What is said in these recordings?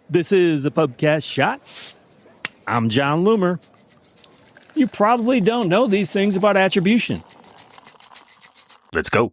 This is a Pubcast Shot. I'm John Loomer. You probably don't know these things about attribution. Let's go.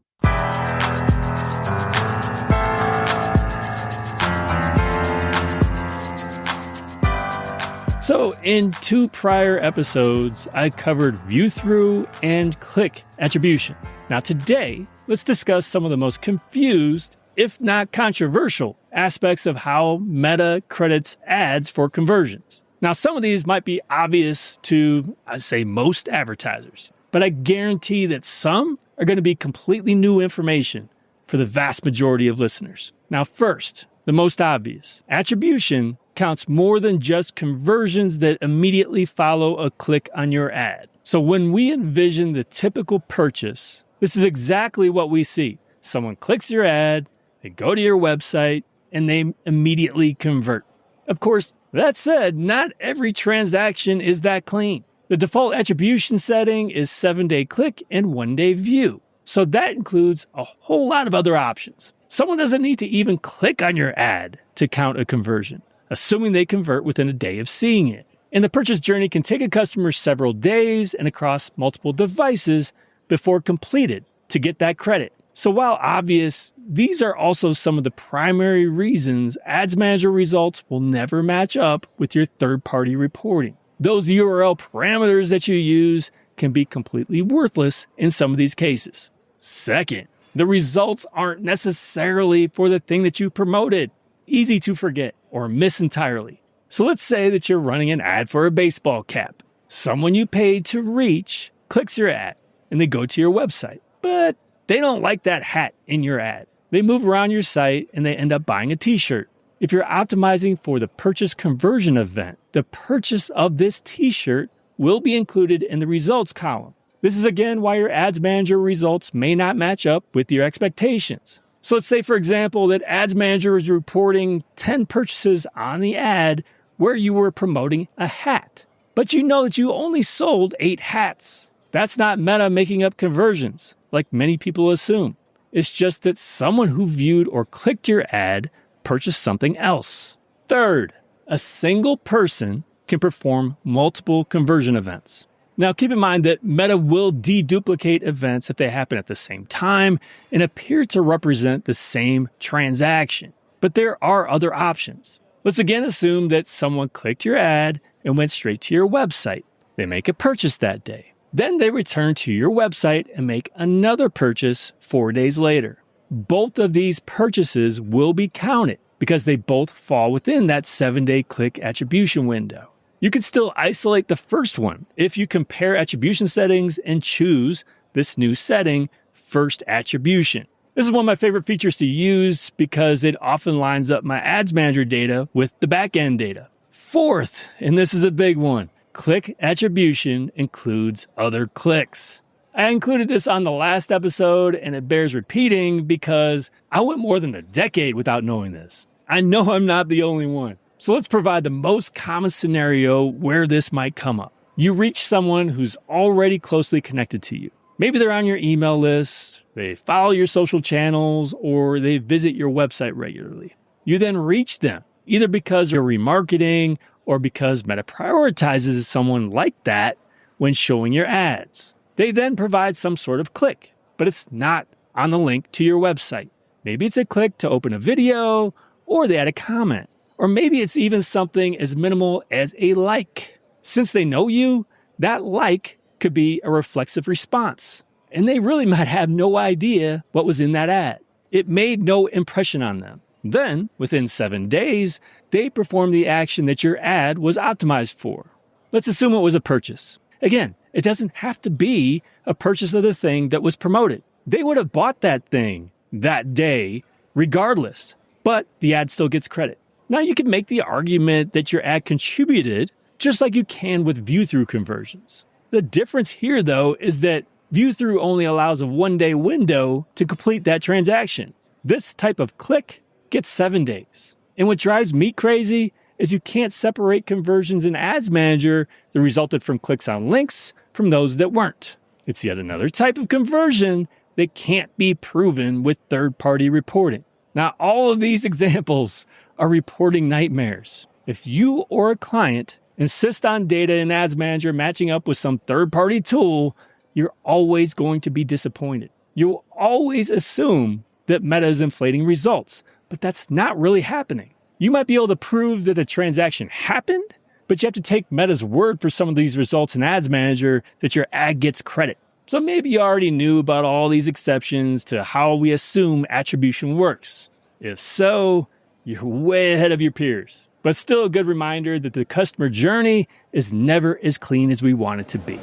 So in 2 prior episodes, I covered view-through and click attribution. Now today, let's discuss some of the most confused, if not controversial, aspects of how Meta credits ads for conversions. Now, some of these might be obvious to, I'd say, most advertisers, but I guarantee that some are going to be completely new information for the vast majority of listeners. Now, first, the most obvious, attribution counts more than just conversions that immediately follow a click on your ad. So when we envision the typical purchase, this is exactly what we see. Someone clicks your ad, they go to your website, and they immediately convert. Of course, that said, not every transaction is that clean. The default attribution setting is 7-day click and 1-day view. So that includes a whole lot of other options. Someone doesn't need to even click on your ad to count a conversion, assuming they convert within a day of seeing it. And the purchase journey can take a customer several days and across multiple devices before completed to get that credit. So while obvious, these are also some of the primary reasons Ads Manager results will never match up with your third-party reporting. Those URL parameters that you use can be completely worthless in some of these cases. Second, the results aren't necessarily for the thing that you promoted. Easy to forget or miss entirely. So let's say that you're running an ad for a baseball cap. Someone you paid to reach clicks your ad and they go to your website, but they don't like that hat in your ad. They move around your site and they end up buying a t-shirt. If you're optimizing for the purchase conversion event, the purchase of this t-shirt will be included in the results column. This is again why your Ads Manager results may not match up with your expectations. So let's say, for example, that Ads Manager is reporting 10 purchases on the ad where you were promoting a hat. But you know that you only sold 8 hats. That's not Meta making up conversions, like many people assume. It's just that someone who viewed or clicked your ad purchased something else. Third, a single person can perform multiple conversion events. Now, keep in mind that Meta will deduplicate events if they happen at the same time and appear to represent the same transaction. But there are other options. Let's again assume that someone clicked your ad and went straight to your website. They make a purchase that day. Then they return to your website and make another purchase 4 days later. Both of these purchases will be counted because they both fall within that 7-day click attribution window. You can still isolate the first one if you compare attribution settings and choose this new setting, first attribution. This is one of my favorite features to use because it often lines up my Ads Manager data with the backend data. Fourth, and this is a big one, click attribution includes other clicks. I included this on the last episode and it bears repeating because I went more than a decade without knowing this. I know I'm not the only one. So let's provide the most common scenario where this might come up. You reach someone who's already closely connected to you. Maybe they're on your email list, they follow your social channels, or they visit your website regularly. You then reach them, either because you're remarketing or because Meta prioritizes someone like that when showing your ads. They then provide some sort of click, but it's not on the link to your website. Maybe it's a click to open a video, or they add a comment. Or maybe it's even something as minimal as a like. Since they know you, that like could be a reflexive response. And they really might have no idea what was in that ad. It made no impression on them. Then, within 7 days, they perform the action that your ad was optimized for. Let's assume it was a purchase. Again, it doesn't have to be a purchase of the thing that was promoted. They would have bought that thing that day regardless, but the ad still gets credit. Now you can make the argument that your ad contributed just like you can with view-through conversions. The difference here, though, is that view-through only allows a 1-day window to complete that transaction. This type of click gets 7 days. And what drives me crazy is you can't separate conversions in Ads Manager that resulted from clicks on links from those that weren't. It's yet another type of conversion that can't be proven with third-party reporting. Now, all of these examples are reporting nightmares. If you or a client insist on data in Ads Manager matching up with some third-party tool, you're always going to be disappointed. You'll always assume that Meta is inflating results, but that's not really happening. You might be able to prove that the transaction happened, but you have to take Meta's word for some of these results in Ads Manager that your ad gets credit. So maybe you already knew about all these exceptions to how we assume attribution works. If so, you're way ahead of your peers. But still a good reminder that the customer journey is never as clean as we want it to be.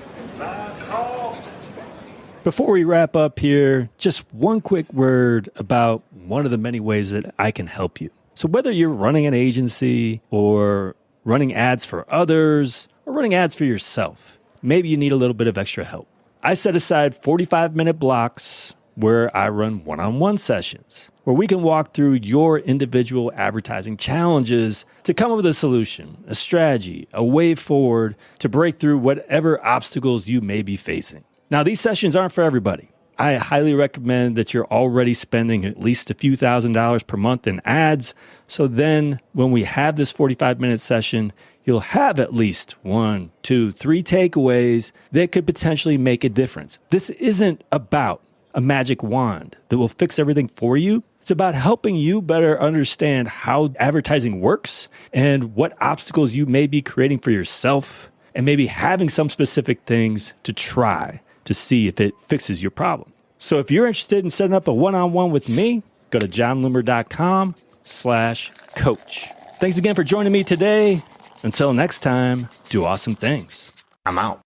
Before we wrap up here, just one quick word about one of the many ways that I can help you. So whether you're running an agency or running ads for others or running ads for yourself, maybe you need a little bit of extra help. I set aside 45-minute blocks where I run one-on-one sessions where we can walk through your individual advertising challenges to come up with a solution, a strategy, a way forward to break through whatever obstacles you may be facing. Now, these sessions aren't for everybody. I highly recommend that you're already spending at least a few $1,000s per month in ads. So then when we have this 45-minute session, you'll have at least 1, 2, 3 takeaways that could potentially make a difference. This isn't about a magic wand that will fix everything for you. It's about helping you better understand how advertising works and what obstacles you may be creating for yourself, and maybe having some specific things to try to see if it fixes your problem. So if you're interested in setting up a one-on-one with me, go to johnloomer.com/coach. Thanks again for joining me today. Until next time, do awesome things. I'm out.